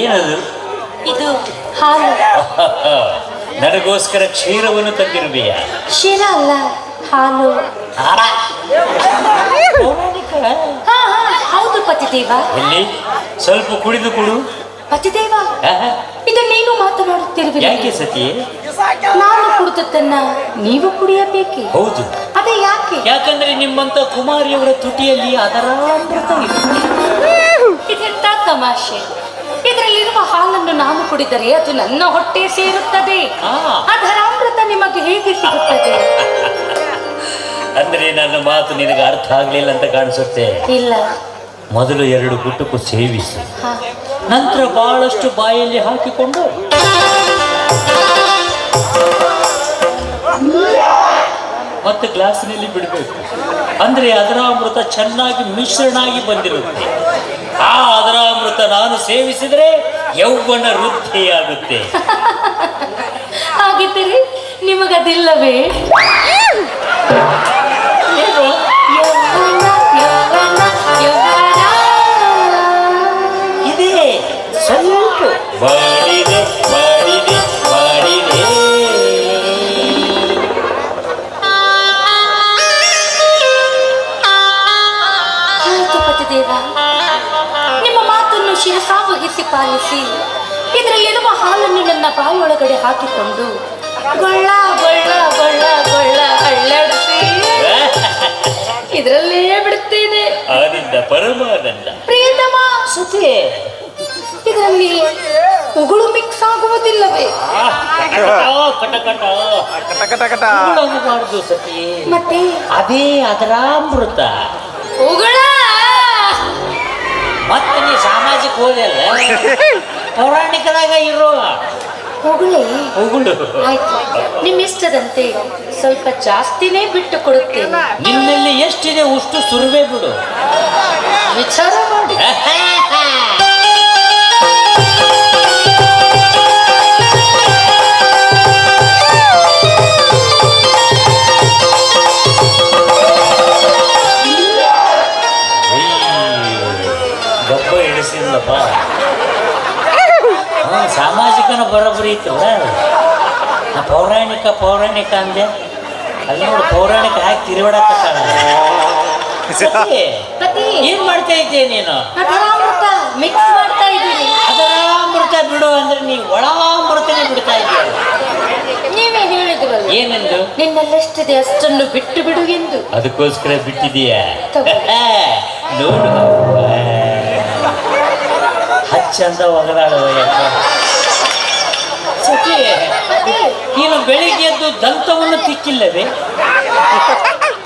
ಏನದು? ಇದು ಹಾಲು. ನನಗೋಸ್ಕರ ಕ್ಷೀರವನ್ನು ತಂದಿರಬೇಯ? ಕ್ಷೀರ ಅಲ್ಲ, ಹಾಲು. ಹೌದು ಪತಿದೇವ. ಎಲ್ಲಿ ಸ್ವಲ್ಪ ಕುಡಿದು ಕೊಡು. ಪತಿದೇವ, ಇದನ್ನೇನು ಮಾತನಾಡುತ್ತಿರುವಿರಿ? ಯಾಕೆ ಸತಿ? ನಾನು ಕುಡಿದದ್ದನ್ನ ನೀವು ಕುಡಿಯಬೇಕೆ? ಹೌದು. ಅದೇ ಯಾಕೆ? ಯಾಕಂದ್ರೆ ನಿಮ್ಮಂತ ಕುಮಾರಿಯವರ ತುಟಿಯಲ್ಲಿ ಅದರ ಅಮೃತ ಇದೆ. ಇದೆಂತ ತಮಾಷೆ! ಇದರಲ್ಲಿರುವ ಹಾಲನ್ನು ನಾನು ಕುಡಿದರೆ ಅದು ನನ್ನ ಹೊಟ್ಟೆ ಸೇರುತ್ತದೆ. ಅದರ ಅಮೃತ ನಿಮಗೆ ಹೇಗೆ ಸಿಗುತ್ತದೆ? ಅಂದ್ರೆ ನನ್ನ ಮಾತು ನಿನಗೆ ಅರ್ಥ ಆಗ್ಲಿಲ್ಲ ಅಂತ ಕಾಣಿಸುತ್ತೆ. ಇಲ್ಲ. ಮೊದಲು 2 ಗುಟುಕು ಸೇವಿಸು, ನಂತರ ಬಹಳಷ್ಟು ಬಾಯಲ್ಲಿ ಹಾಕಿಕೊಂಡು ಮತ್ತೆ ಗ್ಲಾಸಿನಲ್ಲಿ ಬಿಡಬೇಕು. ಅಂದ್ರೆ ಅದರ ಅಮೃತ ಚೆನ್ನಾಗಿ ಮಿಶ್ರಣ ಆಗಿ ಬಂದಿರುತ್ತೆ. ಅದರ ಅಮೃತ ನಾನು ಸೇವಿಸಿದರೆ ಯೌವನ ವೃದ್ಧಿಯಾಗುತ್ತೆ. ಹಾಗಿದ್ದರೆ ನಿಮಗದಿಲ್ಲವೇ? ಇದೆ ಸ್ವಲ್ಪ ಮಾಡಿದೆ ಮಾಡಿದೆ ಮಾಡಿದೆ. ಆಯಿತು ಪತಿದೇವ, ನಿಮ್ಮ ಮಾತನ್ನು ಶಿರಸಾವಹಿಸಿ ಪಾಲಿಸಿ ಇದರಲ್ಲಿರುವ ಹಾಲನ್ನು ನನ್ನ ಬಾಯೊಳಗಡೆ ಹಾಕಿಕೊಂಡು ಗೊಳ್ಳ ಗೊಳ್ಳ ಗೊಳ್ಳ ಗೊಳ್ಳ ಅಳ್ಳಾಡಿಸಿ ಇದರಲ್ಲೇ ಬಿಡುತ್ತೇನೆ. ಆನಂದ ಪರಮಾನಂದ. ಪ್ರಿಯತಮ ಸುತೆ, ಇದರಲ್ಲಿ ಉಗುಳು ಮಿಕ್ಸ್ ಆಗುವುದಿಲ್ಲವೇ? ಮಾಡಬಾರ್ದು ಸತಿ. ಮತ್ತೆ ಅದೇ ಅದರ ಅಮೃತ. ಉಗುಳ ಮತ್ತೆ ನೀ ಸಾಮಾಜಿಕ ಹೋದಲ್ಲ, ಪೌರಾಣಿಕದಾಗ ಇರೋ ಉಗುಳೆ. ಉಗುಳು. ಆಯ್ತು, ನಿಮ್ಮಿಷ್ಟದಂತೆ ಸ್ವಲ್ಪ ಜಾಸ್ತಿನೇ ಬಿಟ್ಟು ಕೊಡುತ್ತೇನೆ. ನಿನ್ನಲ್ಲಿ ಎಷ್ಟಿದೆ ಅಷ್ಟು ಸುರುವೆ ಬಿಡು, ವಿಚಾರ ಮಾಡಿ. ಗಬ್ಬ ಇಳಿಸಿಲ್ಲಪ್ಪ. ಸಾಮಾಜಿಕನ ಬರೋಬ್ಬರಿ ಇತ್ತಲ್ಲ. ಪೌರಾಣಿಕ ಅಂದೆ. ಅಲ್ಲಿ ನೋಡಿ ಪೌರಾಣಿಕ ಹಾಕಿ ತಿರುಗಾಡಕ್ಕ. ಏನ್ ಮಾಡ್ತಾ ಇದ್ದೆ ನೀನು? ಅದರಾಮೃತ ಮಿಕ್ಸ್ ಮಾಡ್ತಾ ಇದ್ದೀನಿ. ಅದರಾಮೃತ ಬಿಡು ಅಂದ್ರೆ ನೀ ಒಳಾಮೃತನೇ ಬಿಡ್ತಾ ಇದೀಯ. ನೀವೇ ಹೇಳಿದ್ರಲ್ಲ ಏನೆಂದು? ನಿನ್ನಲ್ಲೆಷ್ಟಿದೆ ಅಷ್ಟನ್ನು ಬಿಟ್ಟು ಬಿಡು ಎಂದು. ಅದಕ್ಕೋಸ್ಕರ ಬಿಟ್ಟಿದೀಯ ನೋಡು. ಹಚ್ಚಂದ ಒಗದಾಡುವ. ನೀನು ಬೆಳಿಗ್ಗೆ ಎದ್ದು ದಂತವನ್ನು ತಿಕ್ಕಿಲ್ಲವೇ?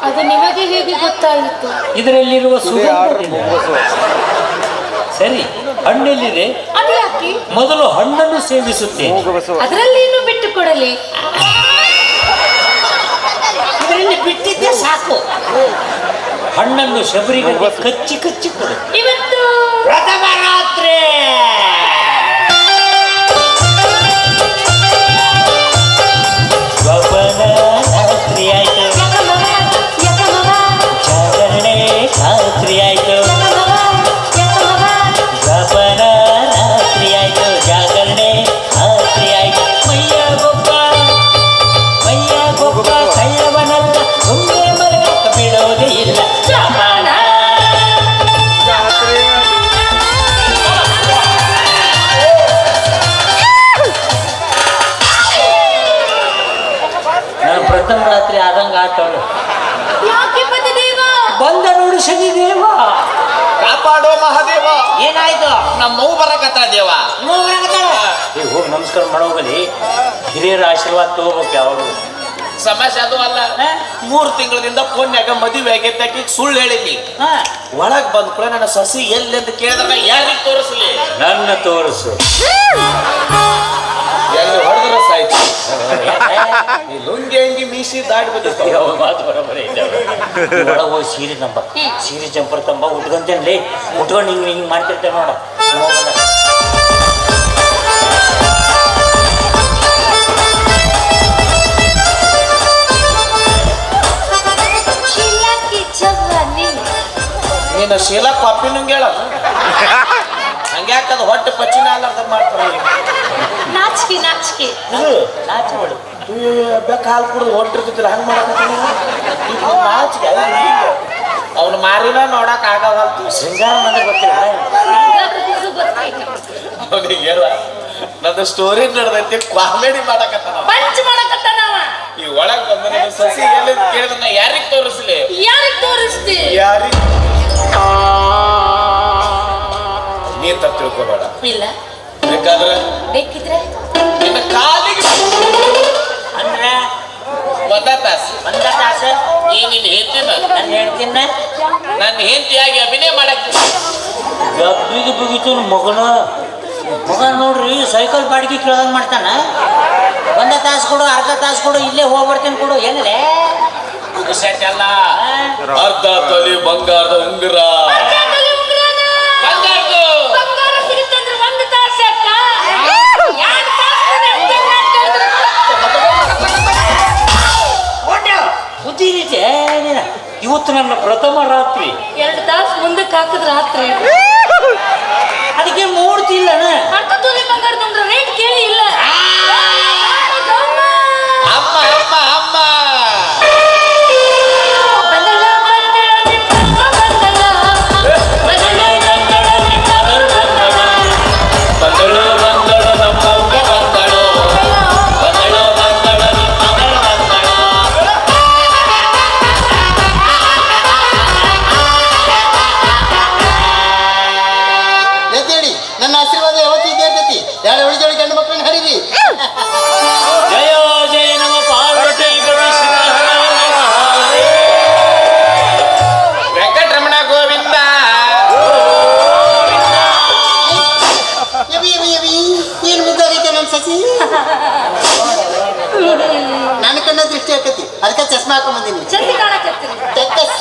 ಅದು ನಿಮಗೆ ಹೇಗೆ ಗೊತ್ತಾಯಿತು? ಇದರಲ್ಲಿರುವ ಸುಗಂಧದಿಂದ. ಸರಿ, ಹಣ್ಣೆಲ್ಲಿದೆ? ಅದು ಯಾಕೆ? ಮೊದಲು ಹಣ್ಣನ್ನು ಸೇವಿಸುತ್ತೇನೆ. ಅದರಲ್ಲೇನು ಬಿಟ್ಟು ಕೊಡಲಿ? ಇದರಲ್ಲಿ ಬಿಟ್ಟಿದ್ದೆ ಸಾಕು. ಹಣ್ಣನ್ನು ಶಬರಿಗೆ ಕಚ್ಚಿ ಕಚ್ಚಿ ಕೊಡು. ಇವತ್ತು ಪ್ರಥಮ ರಾತ್ರಿ ರಾತ್ರಿ ಆಯ್ತು, ಜಾಗರಣೆ ರಾತ್ರಿ ಆಯ್ತು. ಗಪನ ರಾತ್ರಿ ಆಯ್ತು, ಜಾಗರಣೆ ರಾತ್ರಿ ಆಯ್ತು. ಮೈಯ ಗೊಬ್ಬ ಕಳ್ಳವನಲ್ಲ, ಸುಮ್ಮನೆ ಮಲಗಕ್ಕ ಬಿಡೋದೇ ಇಲ್ಲ. ನಾನು ಪ್ರಥಮ ರಾತ್ರಿ ಆದಂಗ ಆಟೋಳು. ಯಾಕೆ ಪತಿದೇವ? ಬಂದ ನೋಡು ಶನಿದೇವ. ಕಾಪಾಡೋ ಮಹಾದೇವ. ಏನಾಯ್ತು? ನಮ್ಮ ಮಗು ಬರಕತ್ತ ದೇವ. ಹೋಗಿ ನಮಸ್ಕಾರ ಮಾಡೋಗಲಿ. ಹಿರಿಯರ ಆಶೀರ್ವಾದ ತಗೋಬೇಕು ಯಾವಾಗ. ಸಮಸ್ಯೆ ಅದು ಅಲ್ಲ, 3 ತಿಂಗಳಿಂದ ಫೋನ್ಯಾಗ ಮದುವೆ ಆಗೈತೆ ಆಕಿ ಸುಳ್ಳು ಹೇಳಿದ್ನಿ. ಒಳಗ್ ಬಂದ್ ಕೂಡ ನನ್ನ ಸಸಿ ಎಲ್ಲೆಂದು ಕೇಳಿದಾಗ ಯಾರಿಗೆ ತೋರಿಸಲಿ? ನನ್ನ ತೋರಿಸು. ಎಲ್ಲಿ ಹೊಡೆದ್ರ ಸಾಯ್ತು. ಈ ಲುಂಗಿ ಅಂಗಿ ಮೀಸಿ ದಾಟಿ ಬಂದಿರ್ತಾವ. ಮಾತು ಬರೋಬರಿ ಒಳಗೆ ಹೋಗಿ ಸೀರೆ ತಂಬ, ಸೀರೆ ಜಂಪರ್ ತಂಬ, ಉಟ್ಕೊಂತೇನ್ಲಿ. ಉಟ್ಕೊಂಡು ಹಿಂಗೆ ಮಾಡ್ತಿರ್ತೇವೆ ನೋಡ. ನೀನು ಶೀಲಾ ಕಾಪಿ ನುಂಗ್ಯಾಳ. ಹಂಗ್ಯಾಕದು ಹೊಟ್ಟೆ ಪಚ್ಚಿನ ಅಲ್ಲದ ಮಾಡ್ತಾರೆ ನಾಚಿಕೆ ನಾಚಿಕೆ ನಾಚಿಗಳು ಬೆಕ್ಕ ಹಾಲು ಕುಡಿದು ಹೊಟ್ಟಿರ್ತಿಲ್ಲ ಹಂಗೆ ಮಾಡಕತ್ತೀನಿ ನಾಚಿಕೆ ಅವ್ನು ಮಾರಿನ ನೋಡಕ್ ಆಗವಲ್ತು ಶೃಂಗಾರ ನನಗೆ ಗೊತ್ತಿಲ್ಲ ಅವನಿಗೆ ಹೇಳ ನಂದು ಸ್ಟೋರಿ ನಡೆದೈತಿ ಕಾಮಿಡಿ ಮಾಡಕತ್ತಾನ ಪಂಚ್ ಮಾಡಕತ್ತಾನವ. ಈ ಒಳಗ್ ಬಂದ ನನ್ನ ಸಸಿ ಎಲ್ಲಿ ಕೇಳಿದ ನಾ ಯಾರಿಗ್ ತೋರಿಸ್ಲಿ ಯಾರಿಗ್ ತೋರಿಸ್ತಿ? ಯಾರಿಗ್ ನೀ ತಪ್ಪು ತಿಳ್ಕೊಬೇಡ ಇಲ್ಲ ಬೇಕಾದ್ರೆ ಬೇಕಿದ್ರೆ ನಿನ್ನ ಕಾಲಿಗೆ ಅಂದ್ರೆ ಒಂದ ತಾಸು ಈ ನಿನ್ನ ಹೆಂಡತಿನ ನಾನು ಹೇಳ್ತೀನ ನನ್ನ ಹೆಂಡತಿಯಾಗಿ ಅಭಿನಯ ಮಾಡಕ್ ಗಬ್ಬಿಗೆ ಬಿಗಿತು ಮಗನ ನೋಡ್ರಿ ಸೈಕಲ್ ಬಾಡಿಗೆ ಕೇಳ್ದಂಗೆ ಮಾಡ್ತಾನ. ಒಂದ ತಾಸು ಕೊಡು, ಅರ್ಧ ತಾಸು ಕೊಡು, ಇಲ್ಲೇ ಹೋಗ್ಬರ್ತೀನಿ ಕೊಡು. ಏನಿದೆ ಅಲ್ಲ ಅರ್ಧ ತೊಲಿ ಬಂಗಾರದ ಉಂಗುರ ಬಂಗಾರದು ಬಂಗಾರ ಸಿಗುತ್ತಂದ್ರೆ ಒಂದು ತಾಸು ಅಕ್ಕ. ಎರಡು ತಾಸು ಬುದ್ಧಿ ಐತೆ ಇವತ್ತು ನನ್ನ ಪ್ರಥಮ ರಾತ್ರಿ. 2 ತಾಸು ಮುಂದಕ್ಕೆ ಹಾಕಿದ್ರೆ ರಾತ್ರಿ ಅದಕ್ಕೆ ಮೂಡ್ತಿಲ್ಲನ ಅರ್ಧ ತೊಲೆ ಬಂಗಾರದ ಉಂಗ್ರ ರೇಟ್ ಕೇಳಿ ಇಲ್ಲ. ಅಮ್ಮ ಅಮ್ಮ ಅಮ್ಮ ಬಂದಳ ಬಂದಳ ನಿಮ್ಮ ಬಂದಳ ಬಂದಳು ಬಂದಳು ನಮ್ಮವ್ವ ಬಂದಳು ಬಂದಳು ಬಂದಳು ನಿಮ್ಮ ಮಗಳು ಬಂದಳು ಎದ್ದೇಳಿ, ನನ್ನ ಆಶೀರ್ವಾದ ಯಾವತ್ತೂ ಇದ್ದೇ ಇರ್ತೈತಿ. 2 ಉಳಿಜೋಳಿ ಗಂಡು ಮಕ್ಕಳನ್ನ ಹರಿರಿ. ಜಯ ಜಯ ನಮ ಪಾರ್ವತಿ ವೆಂಕಟರಮಣ ಗೋವಿಂದ ಎವಿ ಎವಿ ಎವಿ ಏನು ಮುದ್ದಾಗೈತೆ ನಮ್ಮ ಸಸಿ. ನನ್ನ ಕಣ್ಣ ದೃಷ್ಟಿ ಆಕತಿ, ಅದಕ್ಕೆ ಚಸ್ಮಾ ಹಾಕೊಂಡ್ ಬಂದೀನಿ. ಚಂದ ಕಾಣಕತ್ತೀರಿ. ಟೆಕ್ಕಸ್.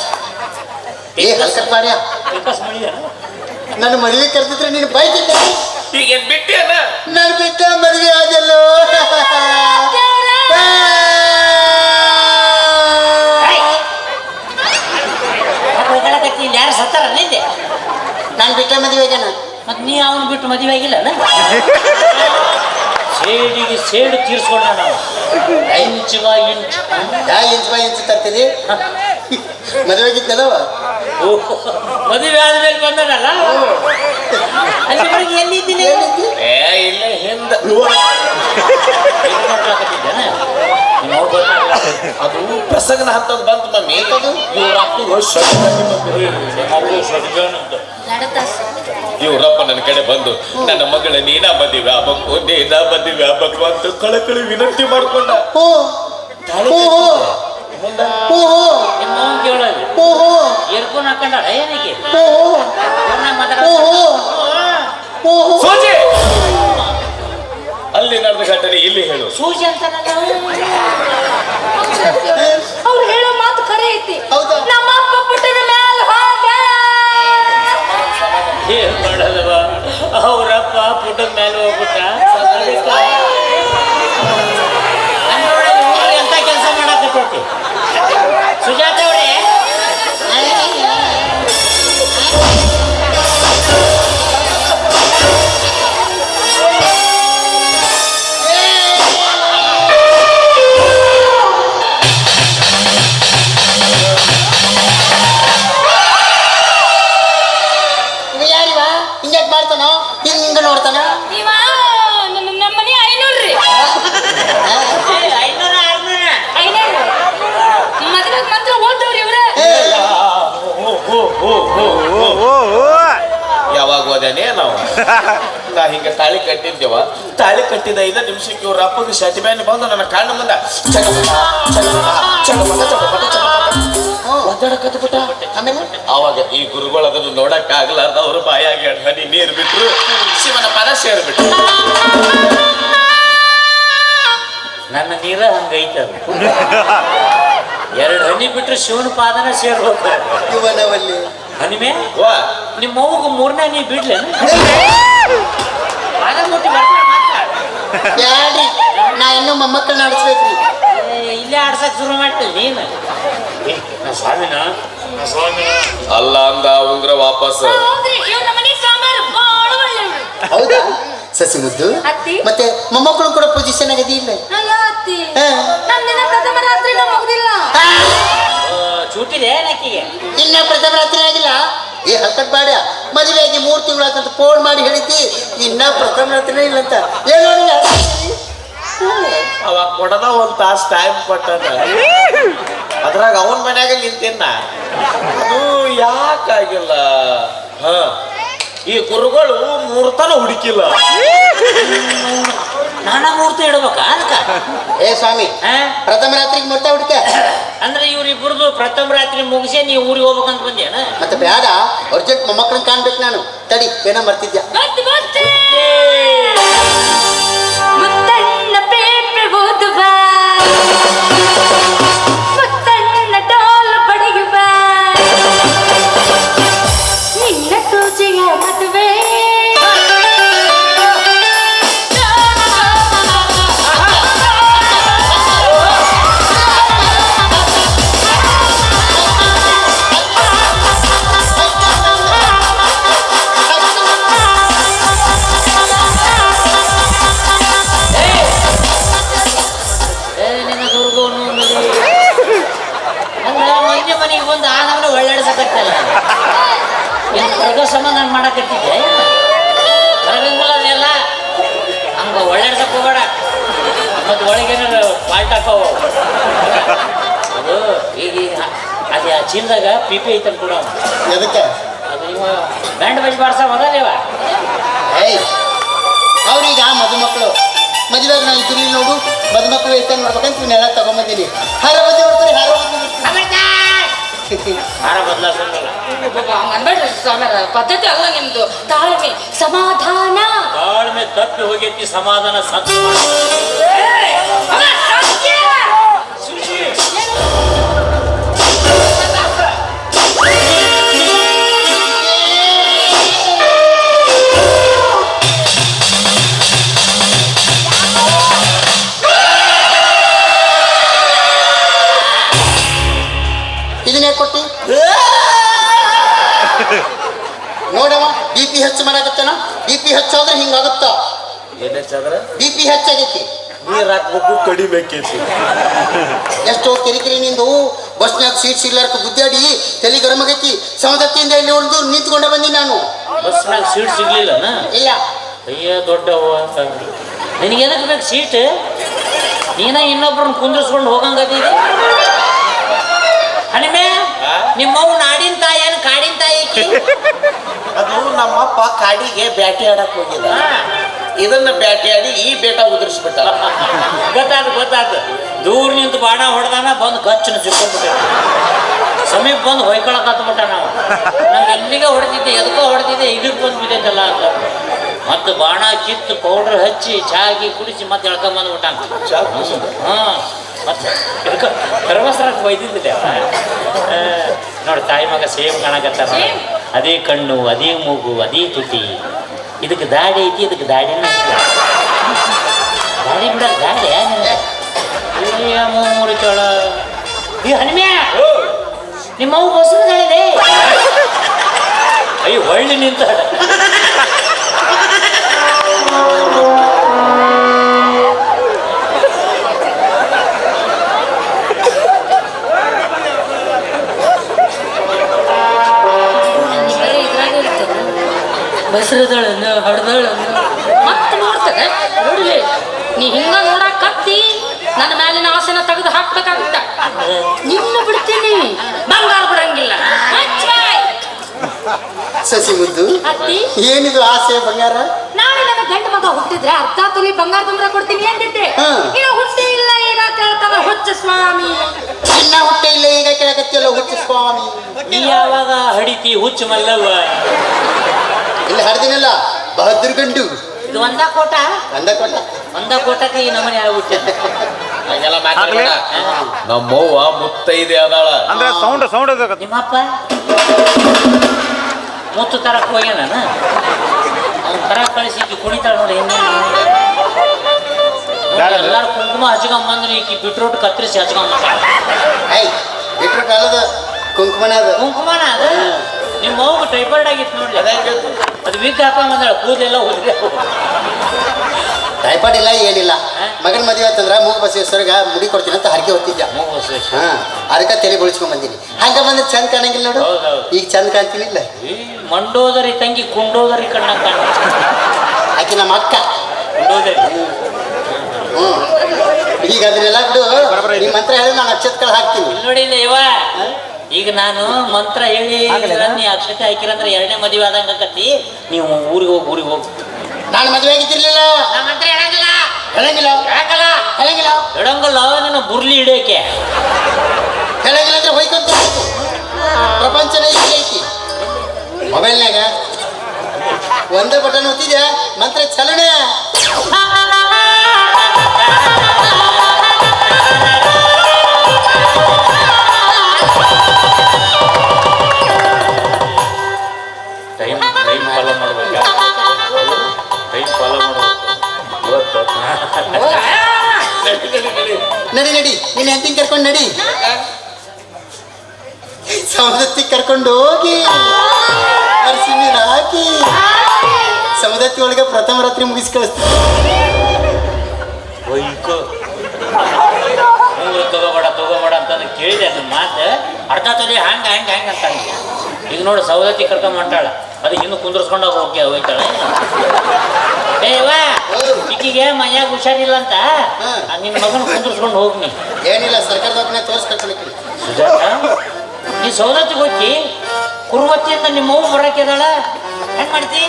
ಏ ಹಲ್ಕಟ್ ಪಾಡ್ಯ, ನನ್ನ ಮದುವೆ ಕರೆದಿದ್ರೆ ನೀನು ಬೈತಿದ್ದೆ. ಈಗೇನ್ ಬಿಟ್ಟಿಯನ ನಾನು ಬಿಟ್ಟ ಮದುವೆ ಆದಲ್ಲೋ. ಯಾರು ಸತ್ತಾರ ನಿಂದೆ? ನಾನು ಬಿಟ್ಟ ಮದುವೆ ಆಗ್ಯಾನ. ಮತ್ ನೀ ಅವನು ಬಿಟ್ಟು ಮದುವೆ ಆಗಿಲ್ಲ ಸೇಡಿಗೆ ಸೇಡು ತೀರ್ಸ್ಕೊಂಡ ನಾವು inch by inch. Inch by inch ತರ್ತೀರಿ. ಮದುವೆ ಆಗಿದ್ದಲ್ಲವ. ಮದುವೆ ಆದ್ಮೇಲೆ ಬಂದನಲ್ಲ ಅಲ್ಲಿವರೆಗೆ ಎಲ್ಲಿದ್ದೀನಿ? ಏ ಇಲ್ಲ ಹಿಂದ ಅದು ಪ್ರಸಂಗನ ಹತ್ತದ್ ಬಂತು ಮಮ್ಮಿ ಇವ್ರಪ್ಪ ನನ್ನ ಕಡೆ ಬಂದು ನನ್ನ ಮಗಳ ನೀನಾ ಮದುವೆ ಆಗ್ಬೇಕು ನೀನಾ ಮದುವೆ ಆಗ್ಬೇಕು ಅಂತ ಕಳಕಳಿ ವಿನಂತಿ ಮಾಡ್ಕೊಂಡ ಓ ಓಹೋ ಓಹೋ ನಿಮ್ಮ ಕೇಳೋದು ಓಹೋ ಏರ್ಕೊಂಡ್ ಹಾಕೊಂಡಾಳ ಏನಿಗೆ ಓಹೋ ಓಹೋ ಓಹೋ. ಸೂಜಿ ಅಲ್ಲಿ ನಡೆದ ಘಟನೆ ಇಲ್ಲಿ ಹೇಳು ಸೂಜಿ ಅಂತ ಅವ್ರು ಹೇಳೋ ಮಾತು ಖರೆ ಐತಿ. ಹೌದಾ? ನಮ್ಮ ಅಪ್ಪ ಪುಟ್ಟದ ಮ್ಯಾಲ ಹೋಗ. ಏನ್ ಮಾಡೋದವ ಅವ್ರಪ್ಪ ಪುಟದ ಮೇಲೆ ಹೋಗ್ಬಿಟ್ಟ ಅಂತ ಕೆಲಸ ಮಾಡಕತ್ತೈತಿ ಸುಜಾತ ಅವ್ರೆ. ಇವ ಯಾರಿವ ಹಿಂಗ್ಯಾಕ್ ಮಾಡ್ತಾನೋ ಹಿಂಗ ನೋಡ್ತಾನ. ಇವ ನಮ್ಮ ಮನೆ 500 ರೀ. 500 600 500 ಮದ್ವೆಗ್ ಮಾತ್ರ ಓದವ್ರಿ ಇವ್ರ. ಯಾವಾಗ ಹೋದೇನೆ ನಾವು ನಾ ಹಿಂಗ ತಾಳಿ ಕಟ್ಟಿದ್ದೇವ ತಾಳಿ ಕಟ್ಟಿದ 5 ನಿಮಿಷಕ್ಕೆ ಇವ್ರ ಅಪ್ಪಗೆ ಶಟಿ ಬ್ಯಾನ್ ಬಂದು ನನ್ನ ಕಾರಣ ಮುಂದ ಒದ್ದಾಡಕತ್ಬಿಟ್ಟ. ಆಮೇಲೆ ಅವಾಗ ಈ ಗುರುಗಳು ಅದನ್ನು ನೋಡಕ್ ಆಗ್ಲಾರ್ದ ಅವ್ರ ಬಾಯಾಗಿ ಹನಿ ನೀರು ಬಿಟ್ರು ಶಿವನ ಪದ ಸೇರ್ಬಿಟ್ರು. ನನ್ನ ನೀರ ಹಂಗೈತದ 2 ಹನಿ ಬಿಟ್ರೆ ಶಿವನ ಪಾದನ ಸೇರ್ಬೇಕು. ಇವನವಲ್ಲಿ ಹನಿಮೆ ವಾ ನಿಮ್ಮ ಮಗು 3ನೇ ನೀ ಬಿಡ್ಲೆ ಪಾದ ಮುಟ್ಟಿ ಬರ್ತಾಳ ಮಾತ್ರ. ಬ್ಯಾಡ್ರಿ, ನಾ ಇನ್ನೂ ಮೊಮ್ಮಕ್ಕಳನ್ನ ಆಡಿಸ್ಬೇಕ್ರಿ. ಇಲ್ಲೇ ಆಡ್ಸಕ್ ಶುರು ಮಾಡ್ತೀನಿ ನೀನು. ಸ್ವಾಮಿನ ಅಲ್ಲ ಅಂದ ಉಂಗ್ರ ವಾಪಸ್ ಹೌದ್ರಿ, ಇವ್ ನಮ್ಮ ಮನೆ ಸಾಂಬಾರು ಬಾಳ ಒಳ್ಳೆವ್ರು. ಹೌದಾ ಸಸಿ ಮುದ್ದು ಅತ್ತಿ? ಮತ್ತೆ ಮೊಮ್ಮಕ್ಕಳು ಕೂಡ ಪೊಸಿಷನ್ ಆಗದಿ ಇಲ್ಲ ಅಯ್ಯೋ ಅತ್ತಿ ಹಾ. ನಂದಿನ ಪ್ರಥಮ ರಾತ್ರಿ ಮುಗ್ದಿಲ್ಲ. ಚೂಟಿದೆ ನಕ್ಕಿಗೆ ಇನ್ನ ಪ್ರಥಮ ರಾತ್ರಿ ಆಗಿಲ್ಲ. ಏ ಹಲ್ಕಟ್ ಬಾಡ ಮದುವೆಯಾಗಿ 3 ತಿಂಗಳಾತಂತ ಫೋನ್ ಮಾಡಿ ಹೇಳಿದ್ದಿ ಇನ್ನ ಪ್ರಥಮ ರಾತ್ರಿನೇ ಇಲ್ಲಂತ ಏನೋ ಅವಾಗ ಕೊಡದ ಒಂದ್ ತಾಸ್ ಟೈಮ್ ಕೊಟ್ಟಾನ ಅದ್ರಾಗ ಅವನ ಮನ್ಯಾಗ ನಿಂತೇನ ಅದು ಯಾಕಾಗಿಲ್ಲ ಹ ಈ ಗುರುಗಳು ಮೂರ್ತನ ಹುಡುಕಿಲ್ಲ ನಾನಾ ಮೂರ್ತಿ ಇಡ್ಬೇಕಾ ಅದಕ್ಕ ಏ ಸ್ವಾಮಿ ಹಾ? ಪ್ರಥಮ ರಾತ್ರಿಗೆ ಮುರ್ತಾ ಹುಡುಕ ಅಂದ್ರೆ ಇವ್ರಿಬ್ರದು ಪ್ರಥಮ ರಾತ್ರಿ ಮುಗಿಸಿ ನೀವು ಊರಿಗೆ ಹೋಗ್ಬೇಕಂತ ಬಂದೇನ ಮತ್ತೆ ಬೇಡ ಅರ್ಜೆಂಟ್ ಮೊಮ್ಮಕ್ಕಳನ್ನ ಕಾಣ್ಬೇಕು ನಾನು ತಡಿ ಏನೋ ಮರ್ತಿದ್ಯಾ ಗೊತ್ತು ಗೊತ್ತು ಮುತ್ತಣ್ಣ ಪೇಪೆ ಓದುವ ಮುತ್ತಣ್ಣ ಡೋಲ್ ಬಡಿಯುವ ನಿನ್ನ ಸೂಜಿಯ ಮದುವೆ ನಿನ್ನ ದುರ್ಗವನ್ನು ಅಂದ್ರ ಮಂದಿ ಮನೆಗೆ ಬಂದು ಆ ನಮ್ಮನೆ ಒಳ್ಳಾಡ್ಸಕತ್ತಲ್ಲ ಏನು ಹೊರಗ ಸಮಾಧಾನ ಮಾಡಕತ್ತಿದ್ದೆ ಹೊರಗಂಗಿಲ್ಲ ಅದೆಲ್ಲ ಹಂಗ ಒಳ್ಳಾಡ್ಸಕ್ ಹೋಗಬೇಡ ಮತ್ತೆ ಒಳಗೇನಾರ ಫಾಲ್ಟ್ ಹಾಕವು ಅದು ಈಗ ಅದೇ ಆ ಚೀಲದಾಗ ಪಿ ಐತನ್ ಕೂಡ ಎದಕ್ಕೆ ಅದು ಇವ ಬ್ಯಾಂಡ್ ಬಜ್ ಬಾಡ್ಸ ಮೊದಲೇವ ಏಯ್ ಅವ್ರೀಗ ಮದುಮಕ್ಕಳು ಮದುವೆಗೆ ನಾವು ಇದ್ರಲ್ಲಿ ನೋಡು ಮದುಮಕ್ಕಳು ಎಷ್ಟು ನೋಡ್ಬೇಕಂತ ಇವನ್ನೆಲ್ಲ ತಗೊಂಬಂದಿನಿ ಹಾರ ಬದ್ದೆ ನೋಡ್ತೀರಿ ಹಾರ ಹಾರ ಬದಲಾಸಲ್ಲ ಅನ್ಬೇಡ್ರಿ ಸ್ವಾಮ್ಯಾರ ಪದ್ಧತಿ ಅಲ್ಲ ನಿಮ್ದು ತಾಳ್ಮೆ ಸಮಾಧಾನ ತಾಳ್ಮೆ ತಪ್ಪಿ ಹೋಗೈತಿ ಸಮಾಧಾನ ಸತ್ತು ಅಮ್ಮ, ಸತ್ಯ! ಇದನ್ನೇ ಕೊಟ್ಟಿ ನೋಡವ ಬಿ ಪಿ ಹೆಚ್ಚು ಮಾಡಾಕತ್ತನ ಬಿ ಪಿ ಹೆಚ್ಚಾದ್ರೆ ಹಿಂಗಾಗುತ್ತ ಏನಾದ್ರ ಬಿ ಪಿ ಹೆಚ್ಚಾಗೈತಿ ನೀರ್ ಹಾಕ್ಬೇಕು ಕಡಿಮೆ ಕೇಸಿ ಎಷ್ಟೋ ಕಿರಿಕಿರಿ ನಿಂದು ಬಸ್ನಾಗ ಸೀಟ್ ಸಿಗ್ಲಾರ್ಕ ಗುದ್ದಾಡಿ ತಲೆ ಗರಂ ಆಗೈತಿ ಸಮದತ್ತಿಯಿಂದ ಇಲ್ಲಿ ಉಳಿದು ನಿಂತ್ಕೊಂಡ ಬಂದಿ ನಾನು ಬಸ್ನಾಗ ಸೀಟ್ ಸಿಗ್ಲಿಲ್ಲನ ಇಲ್ಲ ಅಯ್ಯ ದೊಡ್ಡವ ನಿನಗೆ ಎದಕ್ಕೆ ಬೇಕು ಸೀಟ್ ನೀನ ಇನ್ನೊಬ್ರನ್ನ ಕುಂದಿಸ್ಕೊಂಡು ಹೋಗಂಗದೀವಿ ಹಣಿಮೆ ನಿಮ್ಮವ್ ನಾಡಿನ ತಾಯಿ ಏನು ಕಾಡಿನ ತಾಯಿ ಆಕಿ? ಅದು ನಮ್ಮಪ್ಪ ಕಾಡಿಗೆ ಬ್ಯಾಟಿ ಆಡಕ್ ಹೋಗಿಲ್ಲ ಇದನ್ನ ಬ್ಯಾಟಿ ಆಡಿ ಈ ಬೇಟ ಉದುರಿಸ್ಬಿಟ್ಟ ಗೊತ್ತಾತು ದೂರ ನಿಂತು ಬಾಣ ಹೊಡೆದಾನ ಬಂದು ಗಚ್ಚನ ಸಿಕ್ಕೊಂಡ್ಬಿಟ್ಟೆ ಸಮೀಪ ಬಂದು ಹೊಯ್ಕೊಳಕ್ ಹತ್ಬಿಟ್ಟ ನಾವು ನಂಗೆ ಎಲ್ಲಿಗೆ ಹೊಡೆದಿದ್ದೆ ಎದಕ್ಕೋ ಹೊಡೆದಿದ್ದೆ ಇದಕ್ಕೆ ಬಂದು ಬಿದ್ದೈತಲ್ಲ ಅಂತ ಮತ್ತೆ ಬಾಣ ಕಿತ್ತು ಪೌಡ್ರ್ ಹಚ್ಚಿ ಚಾಗಿ ಕುಡಿಸಿ ಮತ್ತೆ ಎಳ್ಕೊಂಬಂದ್ಬಿಟ್ಟ ಹಾಂ ಮತ್ತೆ ಕರ್ಮಸ್ರಕ್ಕೆ ಒಯ್ದಿದ್ದಿಲ್ಲ ನೋಡಿ ತಾಯಿ ಮಗ ಸೇಮ್ ಕಾಣಕತ್ತಾರ ಅದೇ ಕಣ್ಣು ಅದೇ ಮೂಗು ಅದೇ ತುಟಿ ಇದಕ್ಕೆ ದಾಡಿ ಐತಿ ಇದಕ್ಕೆ ದಾಡಿನ ದಾಡಿ ಬಿಡಕ್ಕೆ ದಾಡಿ ಮುರಿತೋಳ ಈ ಹನುಮ್ಯಾ ನಿಮ್ಮವು ಬಸ್ರು ಹೇಳಿದೆ ಅಯ್ಯೋ ಒಳ್ಳೆ ನಿಂತ ಬಸ್ರದಳನ್ನು ಹಡ್ದಳನ್ನು ಮತ್ತೆ ನೋಡ್ತದೆ ನೋಡ್ಲಿ ನೀ ಹಿಂಗ ನೋಡಕ್ ಕತ್ತಿ ನನ್ನ ಮೇಲಿನ ಆಸೆನ ತೆಗೆದು ಹಾಕ್ಬೇಕಾಗುತ್ತ ನಿನ್ನ ಬಿಡ್ತೀನಿ ಬಂಗಾರ ಬಿಡಂಗಿಲ್ಲ ಮುಚ್ಚ್ ಬಾಯ್. ಸಸಿ ಮುದ್ದು ಅತ್ತಿ ಏನಿದು ಆಸೆ ಬಂಗಾರ ನಾಳೆ ನನ್ನ ಗಂಡ ಮಗ ಹುಟ್ಟಿದ್ರೆ ಅರ್ಧ ತೊಲಿ ಬಂಗಾರ ತುಂಬ್ರ ಕೊಡ್ತೀನಿ ಅಂದಿದ್ದೆ ಹಾ. ಈಗ ಹುಟ್ಟಿ ಇಲ್ಲ ಈಗ ಕೇಳ್ತಾನ ಹುಚ್ಚ ಸ್ವಾಮಿ ಇನ್ನ ಹುಟ್ಟೆ ಇಲ್ಲ ಈಗ ಕೇಳಕತ್ತಿಯಲ್ಲ ಹುಚ್ಚು ಸ್ವಾಮಿ ನೀ ಯಾವಾಗ ಹಡಿತಿ ಹುಚ್ಚು ಮಲ್ಲವ್ವ ಇಲ್ಲಿ ಹರಿದಿನಲ್ಲ ಬಹದ್ದೂರ್ ಗಂಡು ಇದು ಒಂದ ಕೋಟ ಒಂದ ಕೋಟಕ್ಕೆ ಈ ನಮ್ಮನೆ ಆಗ್ಬಿಟ್ಟೆ ಹಂಗೆಲ್ಲ ಮಾತಾಡ್ಬೇಡ ನಮ್ಮವ್ವ ಮುತ್ತೈದೆ ಅದಾಳ ಅಂದ್ರೆ ಸೌಂಡ್ ನಿಮ್ಮಪ್ಪ ಮುತ್ತು ತರಕ್ ಹೋಗ್ಯಾನ ಅವ್ನು ತರಕ್ ಕಳಿಸಿ ಈಕಿ ಕುಣಿತಾಳ ನೋಡಿ ಎಲ್ಲಾರು ಕುಂಕುಮ ಹಚ್ಕೊಂಬಂದ್ರೆ ಈಕಿ ಬಿಟ್ರೋಟ್ ಕತ್ತರಿಸಿ ಹಚ್ಕೊಂಬ ಐ ಬಿಟ್ರು ಕಾಲದ ಕುಂಕುಮನ ಅದು ಕುಂಕುಮನ ಅದು ನಿಮ್ಮ ಮಗು ಟೈಫಾಯ್ಡ್ ಆಗಿತ್ತು ನೋಡಿ. ಅದು ವಿಗ್ ಹಾಕೊಂಡ್ ಬಂದಾಳ, ಕೂದಲೆಲ್ಲ ಹೋದ್ರೆ ಟೈಫಾಯ್ಡ್ ಇಲ್ಲ ಏನಿಲ್ಲ. ಮಗನ ಮದುವೆ ಅಂತಂದ್ರೆ ಮೂಗು ಬಸವೇಶ್ವರಗ ಮುಡಿ ಕೊಡ್ತೀನಿ ಅಂತ ಹರಕೆ ಹೊತ್ತಿದ್ದ. ಹಾ, ಅದಕ್ಕೆ ತಲೆ ಬಳಸ್ಕೊಂಡ್ ಬಂದೀನಿ. ಹಂಗ ಬಂದ್ರೆ ಚಂದ ಕಾಣಂಗಿಲ್ಲ ನೋಡು. ಈಗ ಚಂದ ಕಾಣ್ತೀನಿ ಇಲ್ಲ. ಮಂಡೋದರಿ ತಂಗಿ ಕುಂಡೋದರಿ ಕಣ್ಣ ಕಾಣ. ಆಕೆ ನಮ್ಮ ಅಕ್ಕ. ಕುಂಡೋದರಿ. ಈಗ ಅದನ್ನೆಲ್ಲ ಬಿಡು. ನಿಮ್ಮ ಮಂತ್ರ ಹೇಳಿ ನಾನು ಅಕ್ಷತಗಳು ಹಾಕ್ತೀನಿ. ನೋಡಿ ಇವ ಈಗ ನಾನು ಮಂತ್ರ ಹೇಳಿ ನೀ ಅಕ್ಷತೆ ಹಾಕಿರಂದ್ರೆ ಎರಡನೇ ಮದುವೆ ಆದಂಗ ಆಕತಿ. ನೀವು ಊರಿಗೆ ಹೋಗಿ ನಾನು ಮದುವೆ ಆಗಿದ್ದಿರ್ಲಿಲ್ಲ. ಮಂತ್ರ ಹೇಳಂಗಿಲ್ಲ ಹೇಳಂಗಿಲ್ಲ ಹೇಳಂಗಿಲ್ಲ ಹೇಳಂಗಿಲ್ಲ ಹೇಳಂಗಲ್ಲ. ನನ್ನ ಬುರ್ಲಿ ಹಿಡಿಯಕ್ಕೆ ಹೇಳಂಗಿಲ್ಲ ಅಂದ್ರೆ ಹೋಯ್ಕೊಂತ ಪ್ರಪಂಚನ ಇಲ್ಲಿ ಐತಿ. ಮೊಬೈಲ್ನಾಗ ಒಂದೇ ಬಟನ್ ಒತ್ತಿದ್ಯಾ ಮಂತ್ರ ಚಲನೆ. ಟೈಮ್ ಫಾಲೋ ಮಾಡ್ಬೇಕು. ಟೈಮ್ ಫಾಲೋ ಮಾಡ್ಬೇಕು. ನಡಿ ನಡಿ ನೀನ್ ಹೆಂಡತಿಗೆ ಕರ್ಕೊಂಡು ನಡಿ. ಸಮುದ್ರಕ್ಕೆ ಕರ್ಕೊಂಡು ಹೋಗಿ ಅರಸಿನ ಹಾಕಿ ಸಮುದ್ರತಿ ಒಳಗೆ ಪ್ರಥಮ ರಾತ್ರಿ ಮುಗಿಸಿ ಕಳಿಸ್ತೀನಿ. ತಗೋಬೇಡ ಅಂತಂದು ಕೇಳಿದೆ. ನನ್ನ ಮಾತು ಅರ್ಧ ತೊಲಿ ಹಂಗ ಅಂತ. ಈಗ ನೋಡು ಸೌದತ್ತಿ ಕರ್ಕೊಂಡ್ ಹೊಂಟಾಳ. ಅದಕ್ಕೆ ಇನ್ನು ಕುಂದ್ರಸ್ಕೊಂಡಾಗ ಹೋಗ್ತಾಳೆ. ಈಕಿಗೆ ಮನ್ಯಾಗ ಹುಷಾರಿಲ್ಲ ಅಂತ ನಿನ್ನ ಮಗನ ಕುಂದ್ರಸ್ಕೊಂಡು ಹೋಗ್ನಿ. ಏನಿಲ್ಲ ಸರ್ಕಾರದವ್ರನ್ನ ತೋರಿಸ್ ಕರ್ಕೊಂಡು. ಸುಜಾತ, ನೀ ಸೌದತ್ತಿಗೆ ಹೋಗಿ ಕುರುವತ್ತಿಯಿಂದ ನಿಮ್ಮ ಮಗು ಬರಕ್ಕಿದಾಳ. ಹೆಂಗ್ ಮಾಡ್ತಿ?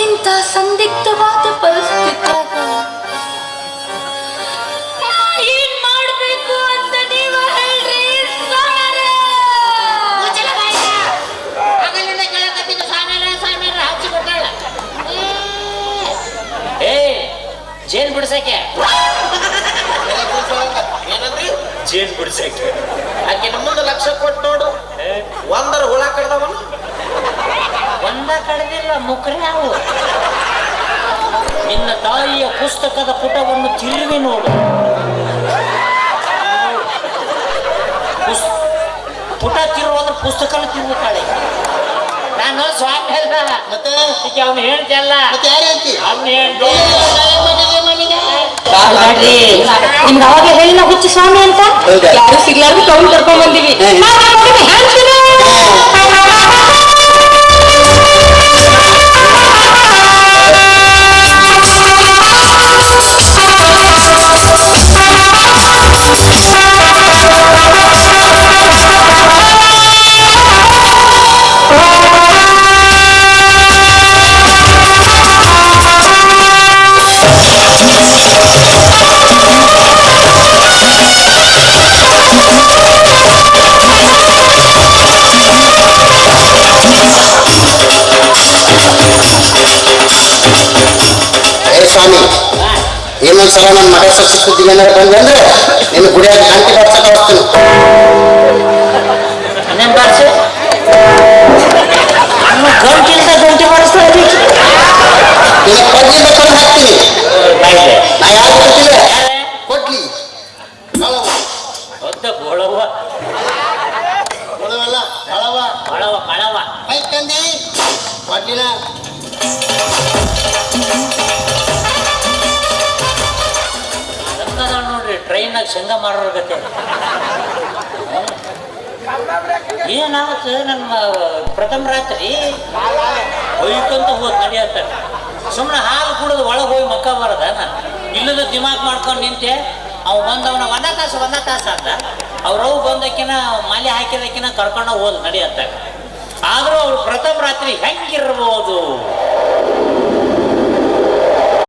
ಇಂಥ ಸಂದಿಗ್ಧವಾದ ಪರಿಸ್ಥಿತಿ ಏನ್ ಮಾಡ್ಬೇಕು ಅಂತ ನೀವು ಹೇಳ್ರಿ. ಜೇನ್ ಬಿಡ್ಸಕ್ಕೆ ಏನಂದ್ರಿ? ಜೇನ್ ಬಿಡ್ಸಕ್ಕೆ ಆಕೆ ನಮ್ಮನ್ನ ಲಕ್ಷ ಕೊಟ್ಟು ನೋಡು. ಒಂದರ ಹುಳ ಕಡ್ದವನು ಒಂದ ಕಳೆದಿಲ್ಲ ಮುಕ್ರೆ ನಾವು. ನಿನ್ನ ತಾಯಿಯ ಪುಸ್ತಕದ ಪುಟವನ್ನು ತಿರುವಿ ನೋಡು. ಪುಟ ತಿರುವಂದ್ರೆ ಪುಸ್ತಕನ ತಿರುಗುತ್ತಾಳೆ. ನಾನು ಸ್ವಾಮಿ ಹೇಳ್ದ ಮತ್ತೆ ಅವನು ಹೇಳ್ತಲ್ಲ. ಮತ್ತೆ ಯಾರು ಅಂತಿ? ಅವನು ಹೇಳ್ದೆ ನಿಮ್ಗೆ ಅವಾಗ ಹೇಳಿ ನಾವು ಹುಚ್ಚು ಸ್ವಾಮಿ ಅಂತ. ಯಾರು ಸಿಗ್ಲಾರ್ದು ಟೌನ್ ಕರ್ಕೊಂಡ್ ಬಂದಿವಿ. ಸ್ವಾಮಿ, ಇನ್ನೊಂದ್ಸಲ ನನ್ನ ಮಗ ಸಸಿ ಸುದ್ದಿಗೆ ಏನಾರು ಬಂದೆ ಅಂದ್ರೆ ನಿನ್ನ ಗುಡಿಯಾಗ ಶಾಂತಿ ಬರ್ಸಕ್ಕೆ ಹೋಗ್ತೀನಿ. ಗಂಟೆ ಮಾಡಿಸ್ತಾ ಇದ್ದೀವಿ. ನಿನ್ನ ಕೊಡ್ಲಿ ಬೇಕಾದ್ರೆ ಹಾಕ್ತೀನಿ. ನಾ ಯಾರು ಗೊತ್ತಿಲ್ಲ. ಕೊಡ್ಲಿ ಬೋಳವ್ವ ಕೊಡವಲ್ಲ ಕಳವ ಕಳವ ಐಕಂದಿ ಕೊಡ್ಲಿನ ನೋಡ್ರಿ. ಟ್ರೈನಾಗ ಶೇಂಗಾ ಮಾರೋರ್ ಗತೆ ಏನಾಗುತ್ತೆ. ನನ್ನ ಪ್ರಥಮ ರಾತ್ರಿ ಹೊಯ್ಕೊಂತ ಹೋದ್ ನಡೆಯತ್ತ. ಸುಮ್ಮನೆ ಹಾಲು ಕುಡಿದು ಒಳಗೆ ಹೋಗಿ ಮಕ್ಕ ಬರದ. ನಾನು ಇಲ್ಲದ ದಿಮಾಕ್ ಮಾಡ್ಕೊಂಡು ನಿಂತೆ. ಅವ್ ಬಂದವನ ಒಂದ ತಾಸು ಅಂತ ಅವ್ರವ್ ಬಂದಕ್ಕಿನ ಮಾಲೆ ಹಾಕಿದಕ್ಕಿನ ಕರ್ಕೊಂಡು ಹೋದ್ ನಡೆಯತ್ತ. ಆದ್ರೂ ಅವ್ರು ಪ್ರಥಮ ರಾತ್ರಿ ಹೆಂಗಿರ್ಬೋದು